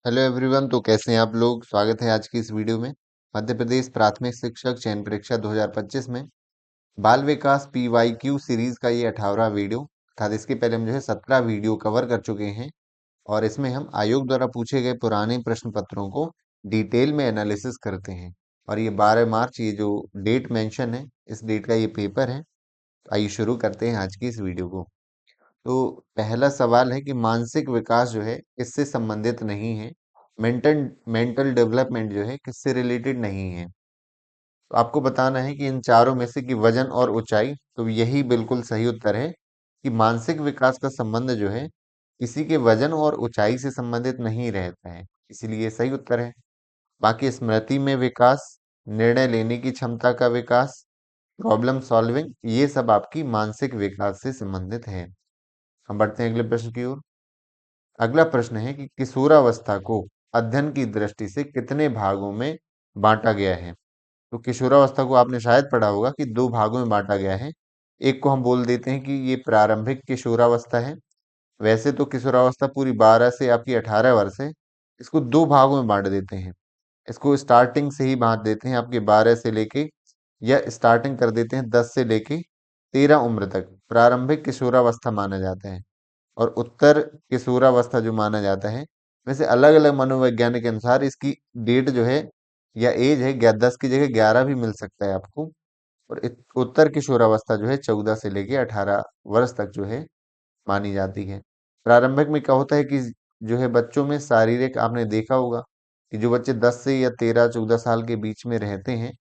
Hello everyone. तो कैसे हैं आप लोग। स्वागत है आज की इस वीडियो में। मध्य प्रदेश प्राथमिक शिक्षक चयन परीक्षा 2025 में बाल विकास PYQ सीरीज का ये 18वां वीडियो, अर्थात इसके पहले हम 17 वीडियो कवर कर चुके हैं और इसमें हम आयोग द्वारा पूछे गए पुराने प्रश्न पत्रों को डिटेल में एनालिसिस करते हैं। और ये 12 मार्च, ये जो डेट मेंशन है, इस डेट का ये पेपर है। तो आइए शुरू करते हैं आज की इस वीडियो को। तो पहला सवाल है कि मानसिक विकास जो है किससे संबंधित नहीं है। मेंटल मेंटल डेवलपमेंट जो है किससे रिलेटेड नहीं है। तो आपको बताना है कि इन चारों में से कि वजन और ऊंचाई, तो यही बिल्कुल सही उत्तर है कि मानसिक विकास का संबंध जो है किसी के वजन और ऊंचाई से संबंधित नहीं रहता है, इसीलिए सही उत्तर है। बाकी स्मृति में विकास, निर्णय लेने की क्षमता का विकास, प्रॉब्लम सॉल्विंग, ये सब आपकी मानसिक विकास से संबंधित है। हम बढ़ते हैं अगले प्रश्न की ओर। अगला प्रश्न है कि किशोरावस्था को अध्ययन की दृष्टि से कितने भागों में बांटा गया है। तो किशोरावस्था को आपने शायद पढ़ा होगा कि दो भागों में बांटा गया है। एक को हम बोल देते हैं कि ये प्रारंभिक किशोरावस्था है। वैसे तो किशोरावस्था पूरी 12 से आपकी 18 वर्ष है। इसको दो भागों में बांट देते हैं। इसको स्टार्टिंग से ही बांट देते हैं आपके 12 से लेके, या स्टार्टिंग कर देते हैं 10 से लेके 13 उम्र तक प्रारंभिक किशोरावस्था माना जाता है। और उत्तर किशोरावस्था जो माना जाता है, वैसे अलग अलग मनोवैज्ञानिक के अनुसार इसकी डेट जो है या एज है 10 की जगह 11 भी मिल सकता है आपको। और उत्तर किशोरावस्था जो है 14 से लेके 18 वर्ष तक जो है मानी जाती है। प्रारंभिक में क्या होता है कि जो है बच्चों में शारीरिक, आपने देखा होगा कि जो बच्चे 10 से या 13-14 साल के बीच में रहते हैं,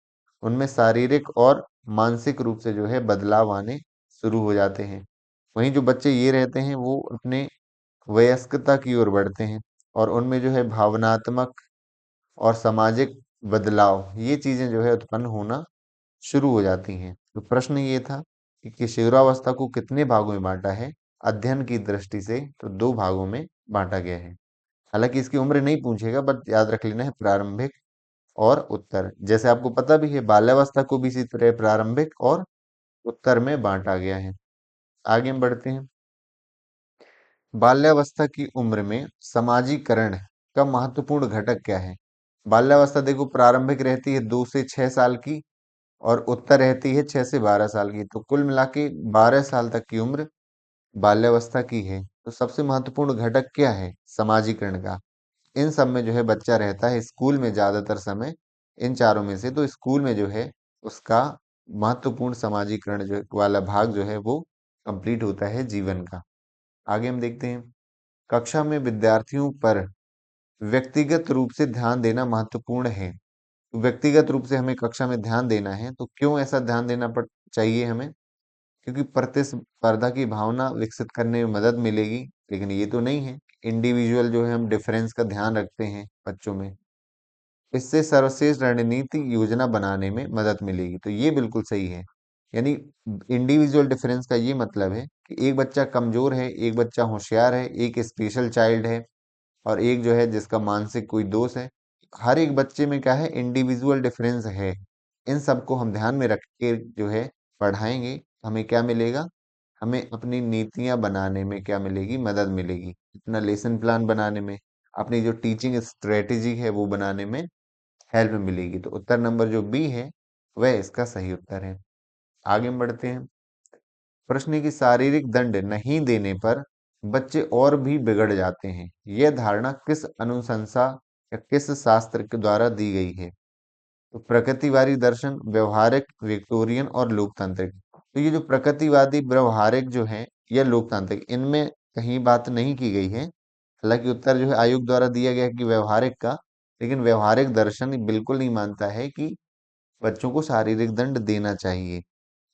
उनमें शारीरिक और मानसिक रूप से जो है बदलाव आने शुरू हो जाते हैं। वहीं जो बच्चे ये रहते हैं वो अपने वयस्कता की ओर बढ़ते हैं और उनमें जो है भावनात्मक और सामाजिक बदलाव, ये चीजें जो है उत्पन्न होना शुरू हो जाती हैं। तो प्रश्न ये था कि किशोरावस्था को कितने भागों में बांटा है। अध्ययन की दृष्टि से तो दो भागों में बांटा गया है। हालांकि इसकी उम्र नहीं पूछेगा, बट याद रख लेना है प्रारंभिक और उत्तर। जैसे आपको पता भी है बाल्यावस्था को भी इसी तरह प्रारंभिक और उत्तर में बांटा गया है। आगे हम बढ़ते हैं। बाल्यावस्था की उम्र में समाजीकरण का महत्वपूर्ण घटक क्या है। बाल्यावस्था देखो प्रारंभिक रहती है 2 से 6 साल की और उत्तर रहती है 6 से 12 साल की। तो कुल मिला के 12 साल तक की उम्र बाल्यावस्था की है। तो सबसे महत्वपूर्ण घटक क्या है समाजीकरण का। इन सब में जो है बच्चा रहता है स्कूल में ज्यादातर समय। इन चारों में से तो स्कूल में जो है उसका महत्वपूर्ण समाजीकरण जो वाला भाग जो है वो कंप्लीट होता है जीवन का। आगे हम देखते हैं। कक्षा में विद्यार्थियों पर व्यक्तिगत रूप से ध्यान देना महत्वपूर्ण है। तो व्यक्तिगत रूप से हमें कक्षा में ध्यान देना है, तो क्यों ऐसा ध्यान देना पड़ चाहिए हमें। क्योंकि प्रतिस्पर्धा की भावना विकसित करने में मदद मिलेगी। लेकिन ये तो नहीं है इंडिविजुअल जो है हम डिफरेंस का ध्यान रखते हैं बच्चों में। इससे सर्वश्रेष्ठ रणनीति योजना बनाने में मदद मिलेगी। तो ये बिल्कुल सही है। यानी इंडिविजुअल डिफरेंस का ये मतलब है कि एक बच्चा कमजोर है, एक बच्चा होशियार है, एक स्पेशल चाइल्ड है और एक जो है जिसका मानसिक कोई दोष है। हर एक बच्चे में क्या है, इंडिविजुअल डिफरेंस है। इन सबको हम ध्यान में रख के जो है पढ़ाएंगे, हमें क्या मिलेगा, हमें अपनी नीतियां बनाने में क्या मिलेगी, मदद मिलेगी। अपना लेसन प्लान बनाने में, अपनी जो टीचिंग स्ट्रेटेजी है वो बनाने में हेल्प मिलेगी। तो उत्तर नंबर जो बी है वह इसका सही उत्तर है। आगे हम बढ़ते हैं। प्रश्न है कि शारीरिक दंड नहीं देने पर बच्चे और भी बिगड़ जाते हैं, यह धारणा किस अनुशंसा या किस शास्त्र के द्वारा दी गई है। तो प्रकृतिवादी दर्शन, व्यवहारिक, विक्टोरियन और लोकतांत्रिक। तो ये जो प्रकृतिवादी, व्यवहारिक जो है या लोकतांत्रिक, इनमें कहीं बात नहीं की गई है। हालांकि उत्तर जो है आयोग द्वारा दिया गया है कि व्यवहारिक का। लेकिन व्यवहारिक दर्शन बिल्कुल नहीं मानता है कि बच्चों को शारीरिक दंड देना चाहिए।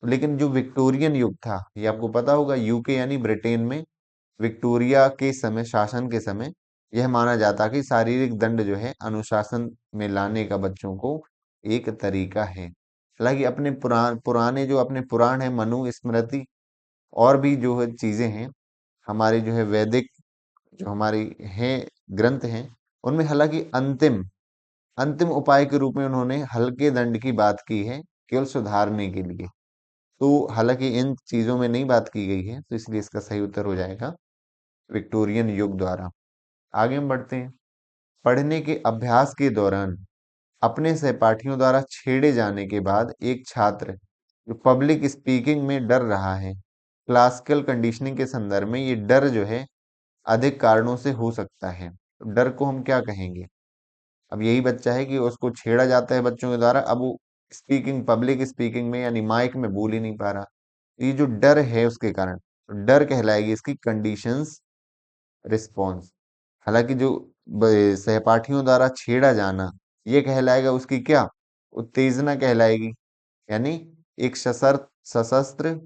लेकिन जो विक्टोरियन युग था, ये आपको पता होगा, यूके यानी ब्रिटेन में विक्टोरिया के समय, शासन के समय, यह माना जाता कि शारीरिक दंड जो है अनुशासन में लाने का बच्चों को एक तरीका है। हालांकि अपने पुराने जो अपने पुराण है, मनु स्मृति और भी जो है चीजें हैं हमारे जो है वैदिक, जो हमारी हैं ग्रंथ हैं, उनमें हालांकि अंतिम अंतिम उपाय के रूप में उन्होंने हल्के दंड की बात की है, केवल सुधारने के लिए। तो हालांकि इन चीजों में नहीं बात की गई है, तो इसलिए इसका सही उत्तर हो जाएगा विक्टोरियन युग द्वारा। आगे हम बढ़ते हैं। पढ़ने के अभ्यास के दौरान अपने सहपाठियों द्वारा छेड़े जाने के बाद एक छात्र जो पब्लिक स्पीकिंग में डर रहा है, क्लासिकल कंडीशनिंग के संदर्भ में ये डर जो है अधिक कारणों से हो सकता है। तो डर को हम क्या कहेंगे? अब यही बच्चा है कि उसको छेड़ा जाता है बच्चों के द्वारा, अब वो स्पीकिंग, पब्लिक स्पीकिंग में यानी माइक में बोल ही नहीं पा रहा। तो ये जो डर है उसके कारण, तो डर कहलाएगी इसकी कंडीशंस रिस्पॉन्स। हालांकि जो सहपाठियों द्वारा छेड़ा जाना, ये कहलाएगा उसकी क्या, उत्तेजना कहलाएगी। यानी एक सशस्त्र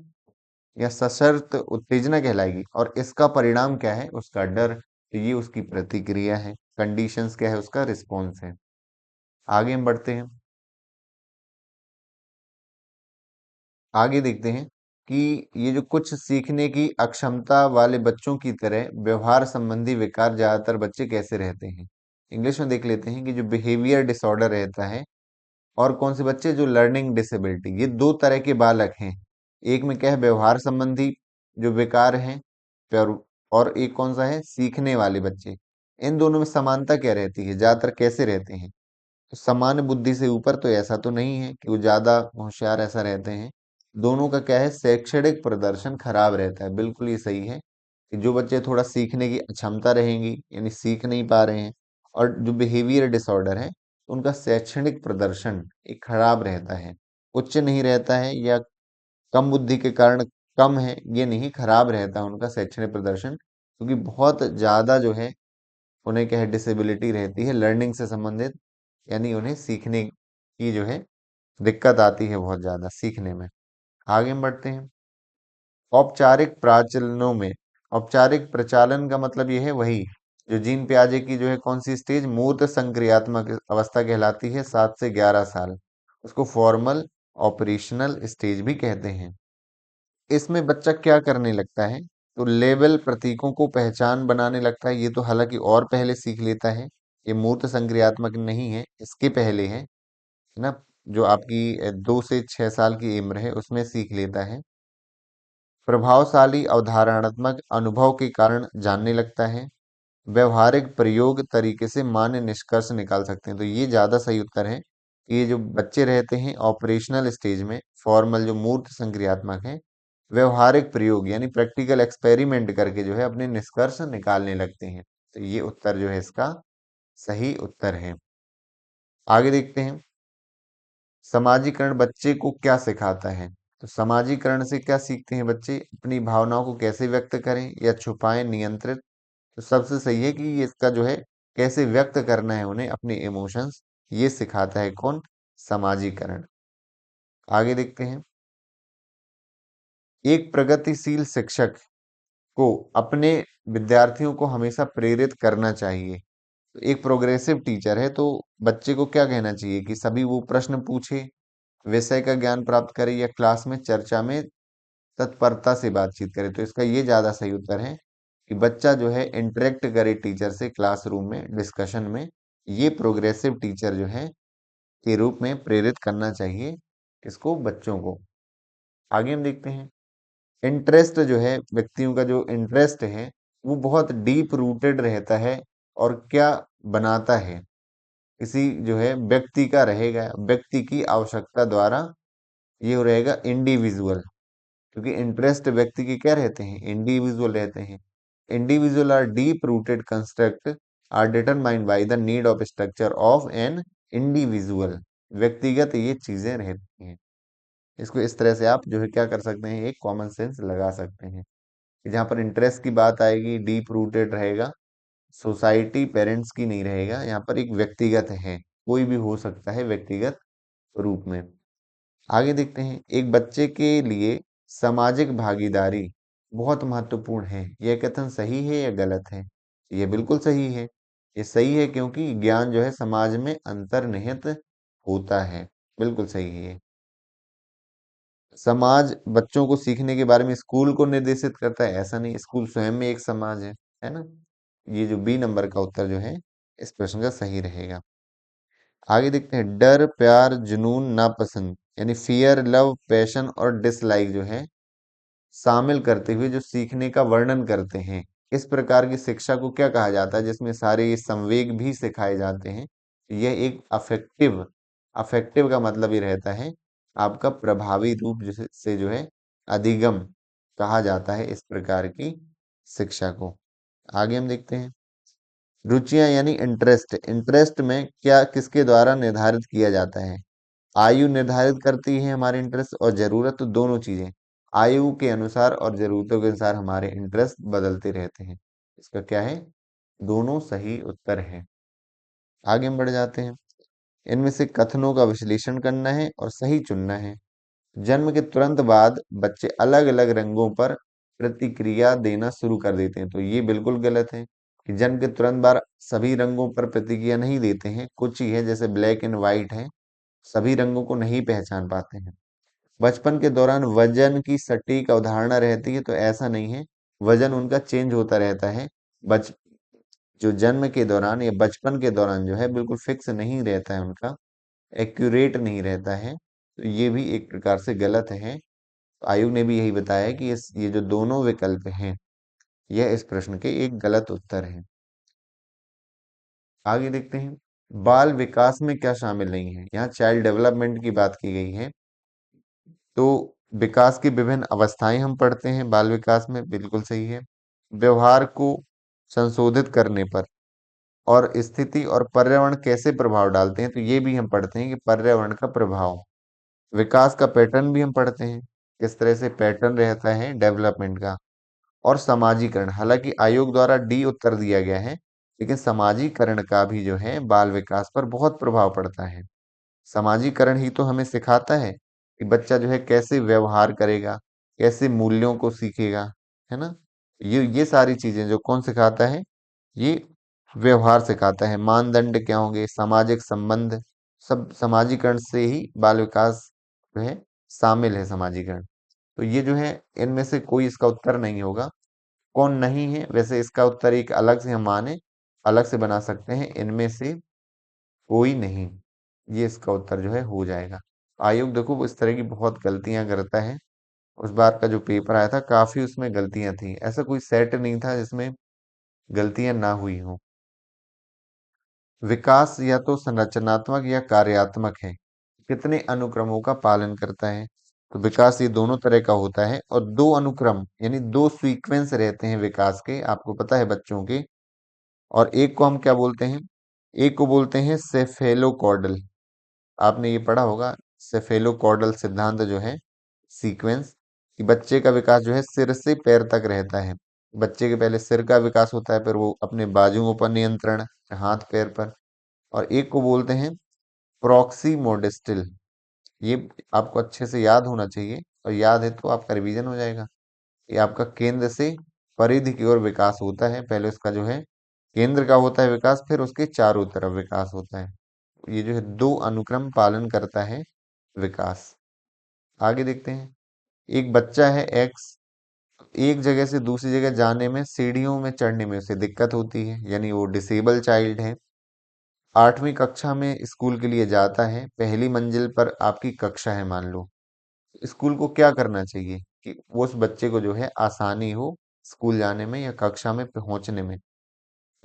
या सशर्त उत्तेजना कहलाएगी, और इसका परिणाम क्या है, उसका डर। तो ये उसकी प्रतिक्रिया है, कंडीशंस क्या है, उसका रिस्पॉन्स है। आगे हम बढ़ते हैं। आगे देखते हैं कि ये जो कुछ सीखने की अक्षमता वाले बच्चों की तरह व्यवहार संबंधी विकार ज्यादातर बच्चे कैसे रहते हैं। इंग्लिश में देख लेते हैं कि जो बिहेवियर डिसऑर्डर रहता है, और कौन से बच्चे, जो लर्निंग डिसेबिलिटी, ये दो तरह के बालक हैं। एक में क्या है, व्यवहार संबंधी जो विकार हैं, और एक कौन सा है, सीखने वाले बच्चे। इन दोनों में समानता क्या रहती है, ज्यादातर कैसे रहते हैं? तो सामान्य बुद्धि से ऊपर तो ऐसा तो नहीं है कि वो ज्यादा होशियार ऐसा रहते हैं। दोनों का क्या है, शैक्षणिक प्रदर्शन खराब रहता है। बिल्कुल ये सही है कि जो बच्चे थोड़ा सीखने की अक्षमता रहेंगी, यानी सीख नहीं पा रहे हैं, और जो बिहेवियर डिसऑर्डर है, उनका शैक्षणिक प्रदर्शन एक खराब रहता है। उच्च नहीं रहता है, या कम बुद्धि के कारण कम है, ये नहीं, खराब रहता है उनका शैक्षणिक प्रदर्शन, क्योंकि बहुत ज्यादा जो है उन्हें क्या है, डिसेबिलिटी रहती है लर्निंग से संबंधित। यानी उन्हें सीखने की जो है दिक्कत आती है बहुत ज्यादा सीखने में। आगे हम बढ़ते हैं। औपचारिक प्रचलनों में, औपचारिक प्रचालन का मतलब ये है वही जो जीन पियाजे की जो है कौन सी स्टेज, मूर्त संक्रियात्मक अवस्था कहलाती है, 7 से 11 साल। उसको फॉर्मल ऑपरेशनल स्टेज भी कहते हैं। इसमें बच्चा क्या करने लगता है, तो लेबल प्रतीकों को पहचान बनाने लगता है। ये तो हालांकि और पहले सीख लेता है, ये मूर्त संक्रियात्मक नहीं है, इसके पहले है ना, जो आपकी 2 से 6 साल की उम्र है उसमें सीख लेता है। प्रभावशाली अवधारणात्मक अनुभव के कारण जानने लगता है। व्यवहारिक प्रयोग तरीके से मान्य निष्कर्ष निकाल सकते हैं। तो ये ज्यादा सही उत्तर है कि ये जो बच्चे रहते हैं ऑपरेशनल स्टेज में, फॉर्मल जो मूर्त संक्रियात्मक है, व्यवहारिक प्रयोग यानी प्रैक्टिकल एक्सपेरिमेंट करके जो है अपने निष्कर्ष निकालने लगते हैं। तो ये उत्तर जो है इसका सही उत्तर है। आगे देखते हैं, समाजीकरण बच्चे को क्या सिखाता है। तो समाजीकरण से क्या सीखते हैं बच्चे, अपनी भावनाओं को कैसे व्यक्त करें या छुपाएं, नियंत्रित। तो सबसे सही है कि ये इसका जो है कैसे व्यक्त करना है उन्हें अपने इमोशंस, ये सिखाता है कौन, समाजीकरण। आगे देखते हैं, एक प्रगतिशील शिक्षक को अपने विद्यार्थियों को हमेशा प्रेरित करना चाहिए। तो एक प्रोग्रेसिव टीचर है तो बच्चे को क्या कहना चाहिए कि सभी वो प्रश्न पूछे, विषय का ज्ञान प्राप्त करे, या क्लास में चर्चा में तत्परता से बातचीत करे। तो इसका ये ज्यादा सही उत्तर है कि बच्चा जो है इंटरेक्ट करे टीचर से क्लासरूम में, डिस्कशन में। ये प्रोग्रेसिव टीचर जो है के रूप में प्रेरित करना चाहिए किसको, बच्चों को। आगे हम देखते हैं, इंटरेस्ट जो है, व्यक्तियों का जो इंटरेस्ट है वो बहुत डीप रूटेड रहता है, और क्या बनाता है, किसी जो है व्यक्ति का रहेगा, व्यक्ति की आवश्यकता द्वारा ये हो रहेगा इंडिविजुअल। क्योंकि इंटरेस्ट व्यक्ति के क्या रहते हैं, इंडिविजुअल रहते हैं। Individual are deep rooted construct are determined by the need of structure of an individual. व्यक्तिगत ये चीजें रहती हैं। इसको इस तरह से आप जो है क्या कर सकते हैं, एक कॉमन सेंस लगा सकते हैं कि जहां पर इंटरेस्ट की बात आएगी डीप रूटेड रहेगा, सोसाइटी पेरेंट्स की नहीं रहेगा, यहाँ पर एक व्यक्तिगत है, कोई भी हो सकता है व्यक्तिगत रूप में। आगे देखते हैं, एक बच्चे के लिए सामाजिक भागीदारी बहुत महत्वपूर्ण है, यह कथन सही है या गलत है। यह बिल्कुल सही है। ये सही है क्योंकि ज्ञान जो है समाज में अंतर्निहित होता है। बिल्कुल सही है ये। समाज बच्चों को सीखने के बारे में स्कूल को निर्देशित करता है, ऐसा नहीं, स्कूल स्वयं में एक समाज है ना। ये जो बी नंबर का उत्तर जो है इस प्रश्न का सही रहेगा। आगे देखते हैं, डर, प्यार, जुनून, नापसंद, यानी फियर, लव, पैशन और डिसलाइक जो है शामिल करते हुए जो सीखने का वर्णन करते हैं, इस प्रकार की शिक्षा को क्या कहा जाता है, जिसमें सारे ये संवेग भी सिखाए जाते हैं? यह एक अफेक्टिव, अफेक्टिव का मतलब ये रहता है आपका प्रभावी रूप से जो है अधिगम कहा जाता है इस प्रकार की शिक्षा को। आगे हम देखते हैं रुचियां यानी इंटरेस्ट। इंटरेस्ट में क्या किसके द्वारा निर्धारित किया जाता है? आयु निर्धारित करती है हमारे इंटरेस्ट और जरूरत, तो दोनों चीजें आयु के अनुसार और जरूरतों के अनुसार हमारे इंटरेस्ट बदलते रहते हैं। इसका क्या है? दोनों सही उत्तर है। आगे हम बढ़ जाते हैं। इनमें से कथनों का विश्लेषण करना है और सही चुनना है। जन्म के तुरंत बाद बच्चे अलग अलग रंगों पर प्रतिक्रिया देना शुरू कर देते हैं, तो ये बिल्कुल गलत है कि जन्म के तुरंत बाद सभी रंगों पर प्रतिक्रिया नहीं देते हैं। कुछ ही है, जैसे ब्लैक एंड व्हाइट है, सभी रंगों को नहीं पहचान पाते हैं। बचपन के दौरान वजन की सटीक अवधारणा रहती है, तो ऐसा नहीं है, वजन उनका चेंज होता रहता है। बच जो जन्म के दौरान या बचपन के दौरान जो है बिल्कुल फिक्स नहीं रहता है उनका, एक्यूरेट नहीं रहता है, तो ये भी एक प्रकार से गलत है। तो आयोग ने भी यही बताया है कि ये जो दोनों विकल्प हैं यह इस प्रश्न के एक गलत उत्तर है। आगे देखते हैं बाल विकास में क्या शामिल नहीं है। यहाँ चाइल्ड डेवलपमेंट की बात की गई है, तो विकास की विभिन्न अवस्थाएं हम पढ़ते हैं बाल विकास में, बिल्कुल सही है। व्यवहार को संशोधित करने पर और स्थिति और पर्यावरण कैसे प्रभाव डालते हैं, तो ये भी हम पढ़ते हैं कि पर्यावरण का प्रभाव। विकास का पैटर्न भी हम पढ़ते हैं, किस तरह से पैटर्न रहता है डेवलपमेंट का। और समाजीकरण, हालांकि आयोग द्वारा डी उत्तर दिया गया है, लेकिन समाजीकरण का भी जो है बाल विकास पर बहुत प्रभाव पड़ता है। समाजीकरण ही तो हमें सिखाता है कि बच्चा जो है कैसे व्यवहार करेगा, कैसे मूल्यों को सीखेगा, है ना। ये सारी चीजें जो कौन सिखाता है? ये व्यवहार सिखाता है। मानदंड क्या होंगे, सामाजिक संबंध, सब समाजीकरण से ही बाल विकास जो है शामिल है, समाजीकरण। तो ये जो है इनमें से कोई इसका उत्तर नहीं होगा। कौन नहीं है? वैसे इसका उत्तर एक अलग से हम माने अलग से बना सकते हैं, इनमें से कोई नहीं, ये इसका उत्तर जो है हो जाएगा। आयोग देखो वो इस तरह की बहुत गलतियां करता है। उस बार का जो पेपर आया था काफी उसमें गलतियां थी, ऐसा कोई सेट नहीं था जिसमें गलतियां ना हुई हो। विकास या तो संरचनात्मक या कार्यात्मक है, कितने अनुक्रमों का पालन करता है? तो विकास ये दोनों तरह का होता है, और दो अनुक्रम यानी दो सीक्वेंस रहते हैं विकास के, आपको पता है बच्चों के। और एक को हम क्या बोलते हैं? एक को बोलते हैं सेफेलोकॉर्डल, आपने ये पढ़ा होगा। सेफेलोकॉर्डल सिद्धांत जो है सीक्वेंस, कि बच्चे का विकास जो है सिर से पैर तक रहता है। बच्चे के पहले सिर का विकास होता है, फिर वो अपने बाजुओं पर नियंत्रण, हाथ पैर पर। और एक को बोलते हैं प्रॉक्सी मोडेस्टिल, ये आपको अच्छे से याद होना चाहिए, और याद है तो आपका रिवीजन हो जाएगा। ये आपका केंद्र से परिधि की ओर विकास होता है, पहले उसका जो है केंद्र का होता है विकास, फिर उसके चारों तरफ विकास होता है। ये जो है दो अनुक्रम पालन करता है विकास। आगे देखते हैं एक बच्चा है एक्स, एक जगह से दूसरी जगह जाने में, सीढ़ियों में चढ़ने में उसे दिक्कत होती है, यानी वो डिसेबल चाइल्ड है। 8वीं कक्षा में स्कूल के लिए जाता है, पहली मंजिल पर आपकी कक्षा है मान लो। स्कूल को क्या करना चाहिए कि वो उस बच्चे को जो है आसानी हो स्कूल जाने में या कक्षा में पहुंचने में?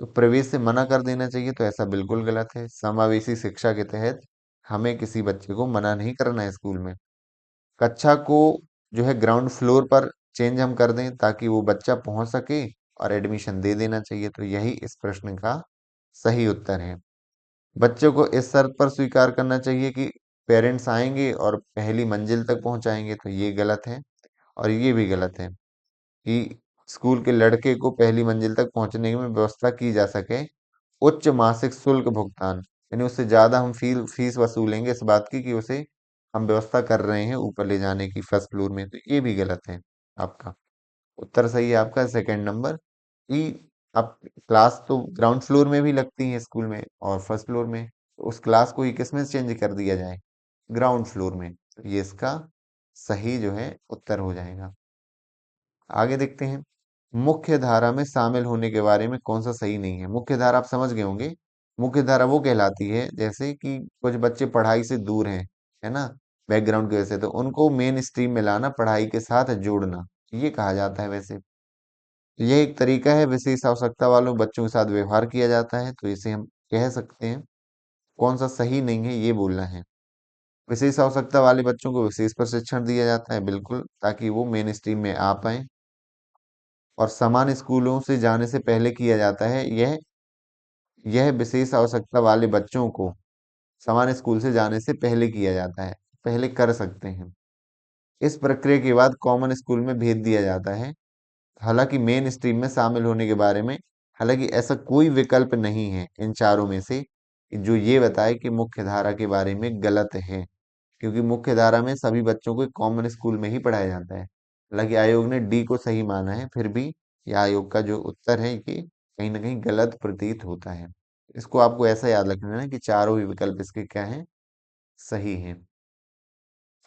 तो प्रवेश से मना कर देना चाहिए, तो ऐसा बिल्कुल गलत है। समावेशी शिक्षा के तहत हमें किसी बच्चे को मना नहीं करना है स्कूल में। कक्षा को जो है ग्राउंड फ्लोर पर चेंज हम कर दें ताकि वो बच्चा पहुंच सके, और एडमिशन दे देना चाहिए, तो यही इस प्रश्न का सही उत्तर है। बच्चों को इस शर्त पर स्वीकार करना चाहिए कि पेरेंट्स आएंगे और पहली मंजिल तक पहुंचाएंगे, तो ये गलत है। और ये भी गलत है कि स्कूल के लड़के को पहली मंजिल तक पहुंचने में व्यवस्था की जा सके। उच्च मासिक शुल्क भुगतान, यानी उससे ज्यादा हम फीस वसूलेंगे इस बात की कि उसे हम व्यवस्था कर रहे हैं ऊपर ले जाने की फर्स्ट फ्लोर में, तो ये भी गलत है। आपका उत्तर सही है, आपका सेकंड नंबर कि अब क्लास तो ग्राउंड फ्लोर में भी लगती है स्कूल में और फर्स्ट फ्लोर में, तो उस क्लास को ही किस में चेंज कर दिया जाए? ग्राउंड फ्लोर में, तो ये इसका सही जो है उत्तर हो जाएगा। आगे देखते हैं मुख्य धारा में शामिल होने के बारे में कौन सा सही नहीं है। मुख्य धारा आप समझ गए होंगे। मुख्य धारा वो कहलाती है जैसे कि कुछ बच्चे पढ़ाई से दूर हैं, है ना, बैकग्राउंड की वजह से, तो उनको मेन स्ट्रीम में लाना, पढ़ाई के साथ जोड़ना, ये कहा जाता है वैसे। तो यह एक तरीका है, विशेष आवश्यकता वालों बच्चों के साथ व्यवहार किया जाता है, तो इसे हम कह सकते हैं। कौन सा सही नहीं है ये बोलना है। विशेष आवश्यकता वाले बच्चों को विशेष प्रशिक्षण दिया जाता है, बिल्कुल, ताकि वो मेन स्ट्रीम में आ पाए। और समान स्कूलों से जाने से पहले किया जाता है, यह विशेष आवश्यकता वाले बच्चों को समान स्कूल से जाने से पहले किया जाता है, पहले कर सकते हैं। इस प्रक्रिया के बाद कॉमन स्कूल में भेज दिया जाता है। हालांकि मेन स्ट्रीम में शामिल होने के बारे में, हालांकि ऐसा कोई विकल्प नहीं है इन चारों में से कि जो ये बताए कि मुख्य धारा के बारे में गलत है, क्योंकि मुख्य धारा में सभी बच्चों को कॉमन स्कूल में ही पढ़ाया जाता है। हालांकि आयोग ने डी को सही माना है, फिर भी यह आयोग का जो उत्तर है ये कहीं ना कहीं गलत प्रतीत होता है। इसको आपको ऐसा याद रखना है कि चारों ही विकल्प इसके क्या हैं, सही हैं।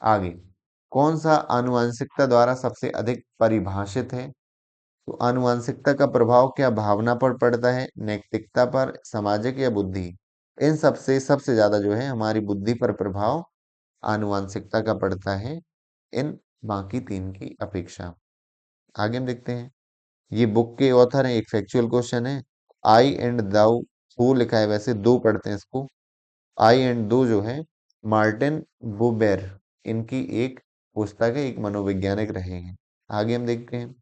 आगे, कौन सा आनुवंशिकता द्वारा सबसे अधिक परिभाषित है? तो आनुवंशिकता का प्रभाव क्या भावना पर पड़ता है, नैतिकता पर, सामाजिक या बुद्धि? इन सबसे सबसे ज्यादा जो है हमारी बुद्धि पर प्रभाव आनुवंशिकता का पड़ता है, इन बाकी तीन की अपेक्षा। आगे हम देखते हैं। ये बुक के ऑथर हैं, एक फैक्चुअल क्वेश्चन है। आई एंड दाउ, हु लिखा है, वैसे दो पढ़ते हैं इसको। आई एंड दो जो है मार्टिन बुबेर, इनकी एक पुस्तक है, एक मनोवैज्ञानिक रहे हैं। आगे हम देखते हैं।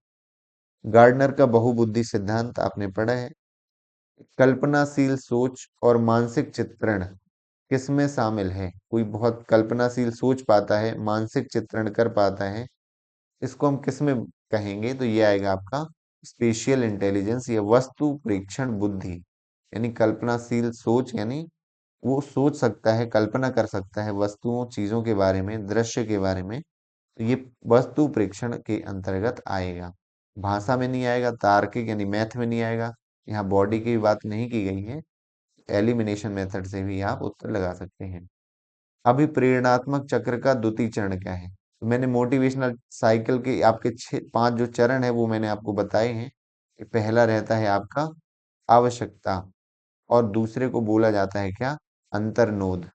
गार्डनर का बहुबुद्धि सिद्धांत आपने पढ़ा है। कल्पनाशील सोच और मानसिक चित्रण किसमें शामिल है? कोई बहुत कल्पनाशील सोच पाता है, मानसिक चित्रण कर पाता है, इसको हम किसमें कहेंगे? तो ये आएगा आपका स्पेशियल इंटेलिजेंस या वस्तु प्रेक्षण बुद्धि। यानी कल्पनाशील सोच, यानी वो सोच सकता है, कल्पना कर सकता है वस्तुओं चीजों के बारे में, दृश्य के बारे में, तो ये वस्तु प्रेक्षण के अंतर्गत आएगा। भाषा में नहीं आएगा, तार्किक यानी मैथ में नहीं आएगा। यहाँ बॉडी की बात नहीं की गई है। एलिमिनेशन मेथड से भी आप उत्तर लगा सकते हैं। अभिप्रेरणात्मक चक्र का द्वितीय चरण क्या है? तो मैंने मोटिवेशनल साइकिल के आपके छह पांच जो चरण है वो मैंने आपको बताए हैं। कि पहला रहता है आपका आवश्यकता, और दूसरे को बोला जाता है क्या? अंतर्नोद।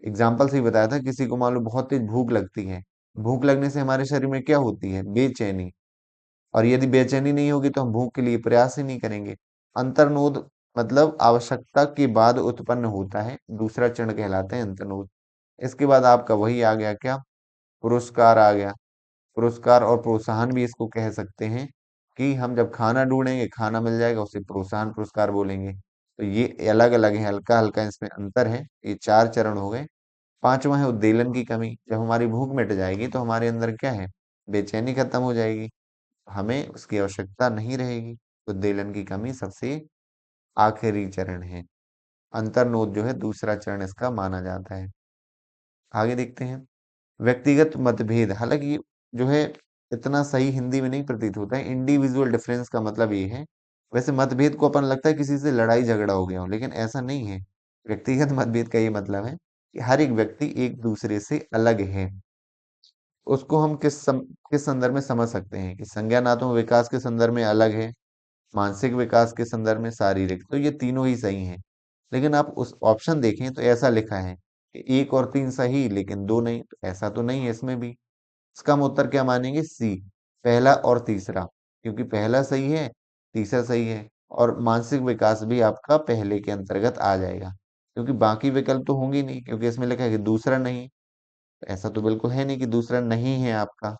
एग्जाम्पल से ही बताया था, किसी को मान लो बहुत तेज भूख लगती है, भूख लगने से हमारे शरीर में क्या होती है? बेचैनी। और यदि बेचैनी नहीं होगी तो हम भूख के लिए प्रयास ही नहीं करेंगे। अंतर्नोद मतलब आवश्यकता के बाद उत्पन्न होता है, दूसरा चरण कहलाता है अंतर्नोद। इसके बाद आपका वही आ गया क्या? पुरस्कार आ गया। पुरस्कार और प्रोत्साहन भी इसको कह सकते हैं, कि हम जब खाना ढूंढेंगे, खाना मिल जाएगा, उसे प्रोत्साहन पुरस्कार बोलेंगे। तो ये अलग अलग है, हल्का हल्का इसमें अंतर है। ये चार चरण हो गए। पांचवा है उद्वेलन की कमी। जब हमारी भूख मिट जाएगी तो हमारे अंदर क्या है? बेचैनी खत्म हो जाएगी, हमें उसकी आवश्यकता नहीं रहेगी। उद्वेलन की कमी सबसे आखिरी चरण है। अंतर्नोद जो है दूसरा चरण इसका माना जाता है। आगे देखते हैं। व्यक्तिगत मतभेद, हालांकि जो है इतना सही हिंदी में नहीं प्रतीत होता है। इंडिविजुअल डिफरेंस का मतलब ये है, वैसे मतभेद को अपन लगता है किसी से लड़ाई झगड़ा हो गया हो, लेकिन ऐसा नहीं है। व्यक्तिगत मतभेद का ये मतलब है कि हर एक व्यक्ति एक दूसरे से अलग है। उसको हम किस संदर्भ में समझ सकते हैं? कि संज्ञानात्मक विकास के संदर्भ में अलग है, मानसिक विकास के संदर्भ में शारीरिक, तो ये तीनों ही सही हैं। लेकिन आप उस ऑप्शन देखें तो ऐसा लिखा है कि एक और तीन सही लेकिन दो नहीं, तो ऐसा तो नहीं है इसमें भी। इसका हम उत्तर क्या मानेंगे? सी, पहला और तीसरा, क्योंकि पहला सही है, तीसरा सही है। और मानसिक विकास भी आपका पहले के अंतर्गत आ जाएगा, क्योंकि बाकी विकल्प तो होंगे नहीं, क्योंकि इसमें लिखा है कि दूसरा नहीं। तो ऐसा तो बिल्कुल है नहीं कि दूसरा नहीं है आपका।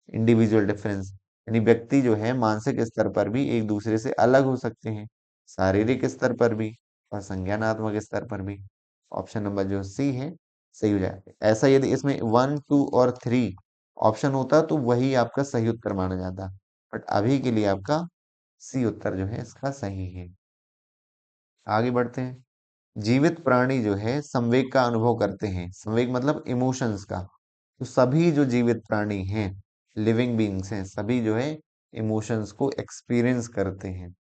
इंडिविजुअल डिफरेंस यानी व्यक्ति जो है मानसिक स्तर पर भी एक दूसरे से अलग हो सकते हैं, शारीरिक स्तर पर भी और संज्ञानात्मक स्तर पर भी। ऑप्शन नंबर जो सी है सही हो जाएगा। ऐसा यदि इसमें वन टू और थ्री ऑप्शन होता तो वही आपका सही उत्तर माना जाता, बट अभी के लिए आपका सी उत्तर जो है इसका सही है। आगे बढ़ते हैं। जीवित प्राणी जो है संवेग का अनुभव करते हैं, संवेग मतलब इमोशंस का। तो सभी जो जीवित प्राणी हैं, लिविंग बीइंग्स हैं, सभी जो है इमोशंस को एक्सपीरियंस करते हैं।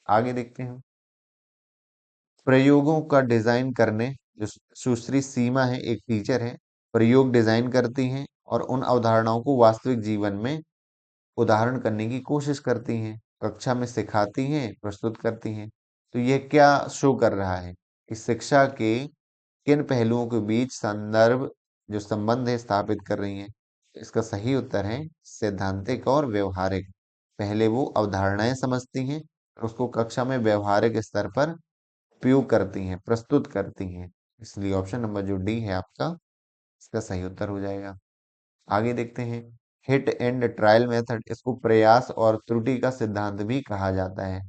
आगे देखते हैं। प्रयोगों का डिजाइन करने, जो सुश्री सीमा है, एक टीचर है, प्रयोग डिजाइन करती हैं और उन अवधारणाओं को वास्तविक जीवन में उदाहरण करने की कोशिश करती हैं, कक्षा में सिखाती हैं, प्रस्तुत करती हैं। तो यह क्या शो कर रहा है? कि शिक्षा के किन पहलुओं के बीच संदर्भ जो संबंध है स्थापित कर रही हैं? इसका सही उत्तर है सैद्धांतिक और व्यवहारिक। पहले वो अवधारणाएं समझती हैं, उसको कक्षा में व्यवहारिक स्तर पर उपयोग करती हैं, प्रस्तुत करती हैं। इसलिए ऑप्शन नंबर जो डी है आपका, इसका सही उत्तर हो जाएगा। आगे देखते हैं, हिट एंड ट्रायल मेथड, इसको प्रयास और त्रुटि का सिद्धांत भी कहा जाता है।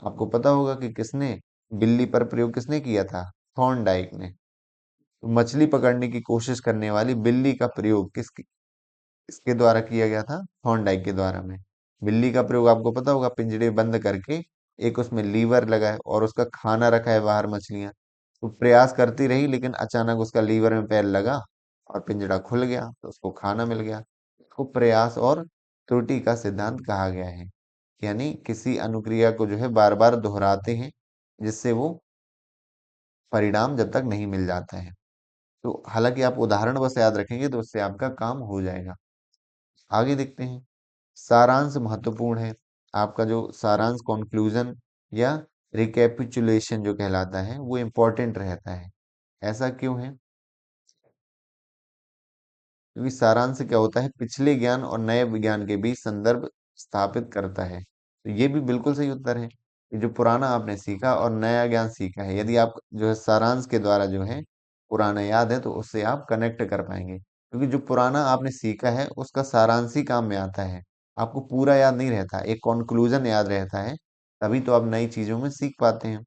आपको पता होगा कि किसने बिल्ली पर प्रयोग किसने किया था? थॉर्नडाइक ने। तो मछली पकड़ने की कोशिश करने वाली बिल्ली का प्रयोग किसके द्वारा किया गया था? थॉर्नडाइक के द्वारा में। बिल्ली का प्रयोग आपको पता होगा, पिंजरे बंद करके एक उसमें लीवर लगा है और उसका खाना रखा है बाहर मछलियां। तो प्रयास करती रही लेकिन अचानक उसका लीवर में पैर लगा और पिंजरा खुल गया तो उसको खाना मिल गया। इसको प्रयास और त्रुटि का सिद्धांत कहा गया है। यानी किसी अनुक्रिया को जो है बार बार दोहराते हैं जिससे वो परिणाम जब तक नहीं मिल जाता है। तो हालांकि आप उदाहरण बस याद रखेंगे तो उससे आपका काम हो जाएगा। आगे देखते हैं, सारांश महत्वपूर्ण है। आपका जो सारांश, कंक्लूजन या रिकैपिचुलेशन जो कहलाता है वो इम्पोर्टेंट रहता है। ऐसा क्यों है? क्योंकि सारांश क्या होता है, पिछले ज्ञान और नए विज्ञान के बीच संदर्भ स्थापित करता है। तो ये भी बिल्कुल सही उत्तर है कि जो पुराना आपने सीखा और नया ज्ञान सीखा है, यदि आप जो है सारांश के द्वारा जो है पुराना याद है तो उससे आप कनेक्ट कर पाएंगे, क्योंकि जो पुराना आपने सीखा है उसका सारांश ही काम में आता है। आपको पूरा याद नहीं रहता, एक कंक्लूजन याद रहता है, तभी तो आप नई चीजों में सीख पाते हैं।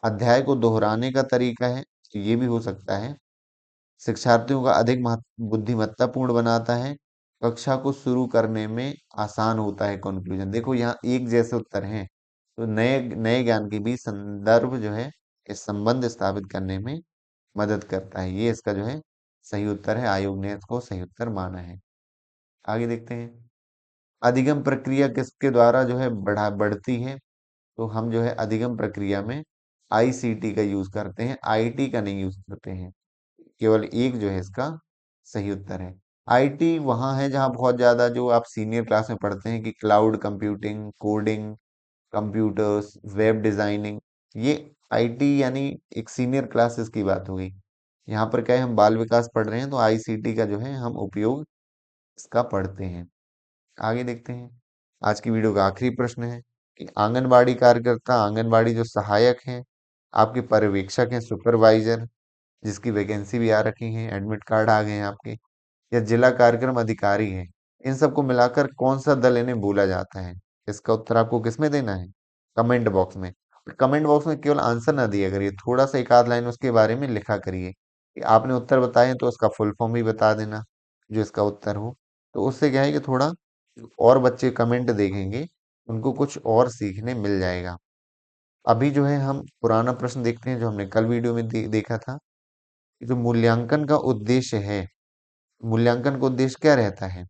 अध्याय को दोहराने का तरीका है, तो ये भी हो सकता है। शिक्षार्थियों का अधिक बुद्धिमत्तापूर्ण बनाता है। कक्षा को शुरू करने में आसान होता है कंक्लूजन। देखो यहाँ एक जैसे उत्तर हैं, तो नए नए ज्ञान के बीच संदर्भ जो है इस संबंध स्थापित करने में मदद करता है। ये इसका जो है सही उत्तर है, आयोग ने इसको सही उत्तर माना है। आगे देखते हैं, अधिगम प्रक्रिया किसके द्वारा जो है बढ़ती है? तो हम जो है अधिगम प्रक्रिया में आईसीटी का यूज करते हैं, आईटी का नहीं यूज करते हैं। केवल एक जो है इसका सही उत्तर है। आईटी वहां है जहां बहुत ज्यादा जो आप सीनियर क्लास में पढ़ते हैं कि cloud computing, coding, computers, web designing, ये आईटी यानी एक सीनियर क्लासेस की बात हो गई। यहाँ पर क्या है, हम बाल विकास पढ़ रहे हैं तो आईसीटी का जो है हम उपयोग इसका पढ़ते हैं। आगे देखते हैं, आज की वीडियो का आखिरी प्रश्न है कि आंगनबाड़ी कार्यकर्ता, आंगनबाड़ी जो सहायक हैं, आपके पर्यवेक्षक हैं, सुपरवाइजर, जिसकी वैकेंसी भी आ रखी है, एडमिट कार्ड आ गए हैं आपके, या जिला कार्यक्रम अधिकारी है, इन सबको मिलाकर कौन सा दल इन्हें बोला जाता है? इसका उत्तर आपको किसमें देना है? कमेंट बॉक्स में। कमेंट बॉक्स में केवल आंसर ना दिया करिए, थोड़ा सा एक आध लाइन उसके बारे में लिखा करिए कि आपने उत्तर बताए तो उसका फुल फॉर्म भी बता देना जो इसका उत्तर हो। तो उससे क्या है कि थोड़ा और बच्चे कमेंट देखेंगे, उनको कुछ और सीखने मिल जाएगा। अभी जो है हम पुराना प्रश्न देखते हैं जो हमने कल वीडियो में देखा था। जो मूल्यांकन का उद्देश्य है, मूल्यांकन का उद्देश्य क्या रहता है?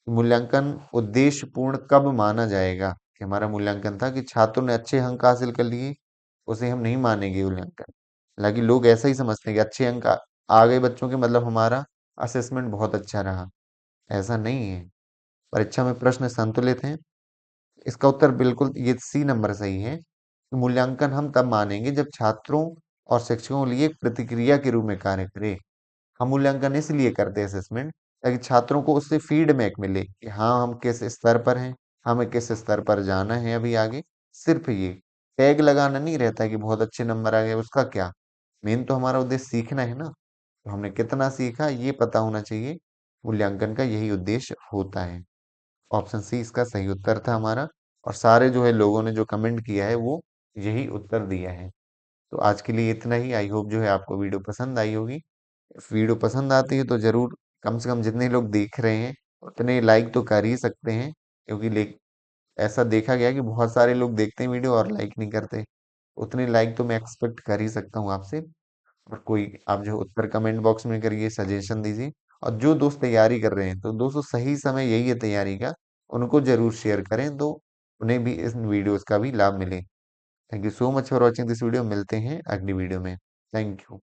मूल्यांकन उद्देश्यपूर्ण कब माना जाएगा कि हमारा मूल्यांकन था कि छात्रों ने अच्छे अंक हासिल कर लिए, उसे हम नहीं मानेंगे मूल्यांकन। हालांकि लोग ऐसा ही समझते हैं कि अच्छे अंक आ गए बच्चों के मतलब हमारा असेसमेंट बहुत अच्छा रहा। ऐसा नहीं है। परीक्षा में प्रश्न संतुलित हैं। इसका उत्तर बिल्कुल ये सी नंबर सही है कि मूल्यांकन हम तब मानेंगे जब छात्रों और शिक्षकों के लिए एक प्रतिक्रिया के रूप में कार्य करे। हम मूल्यांकन इसलिए करते हैं असेसमेंट, ताकि छात्रों को उससे फीडबैक मिले कि हाँ हम किस स्तर पर हैं, हमें किस स्तर पर जाना है अभी आगे। सिर्फ ये टैग लगाना नहीं रहता है कि बहुत अच्छे नंबर आ गए, उसका क्या, मेन तो हमारा उद्देश्य सीखना है ना। तो हमने कितना सीखा ये पता होना चाहिए, मूल्यांकन का यही उद्देश्य होता है। ऑप्शन सी इसका सही उत्तर था हमारा। और सारे जो है लोगों ने जो कमेंट किया है वो यही उत्तर दिया है। तो आज के लिए इतना ही। आई होप जो है आपको वीडियो पसंद आई होगी। वीडियो पसंद आती है तो जरूर, कम से कम जितने लोग देख रहे हैं उतने लाइक तो कर ही सकते हैं, क्योंकि ऐसा देखा गया है कि बहुत सारे लोग देखते हैं वीडियो और लाइक नहीं करते। उतने लाइक तो मैं एक्सपेक्ट कर ही सकता हूँ आपसे। और कोई आप जो उत्तर कमेंट बॉक्स में करिए, सजेशन दीजिए। और जो दोस्त तैयारी कर रहे हैं तो दोस्तों सही समय यही है तैयारी का, उनको जरूर शेयर करें तो उन्हें भी इस वीडियोस का भी लाभ मिले। Thank you so much for watching this video. मिलते हैं अगली वीडियो में। Thank you.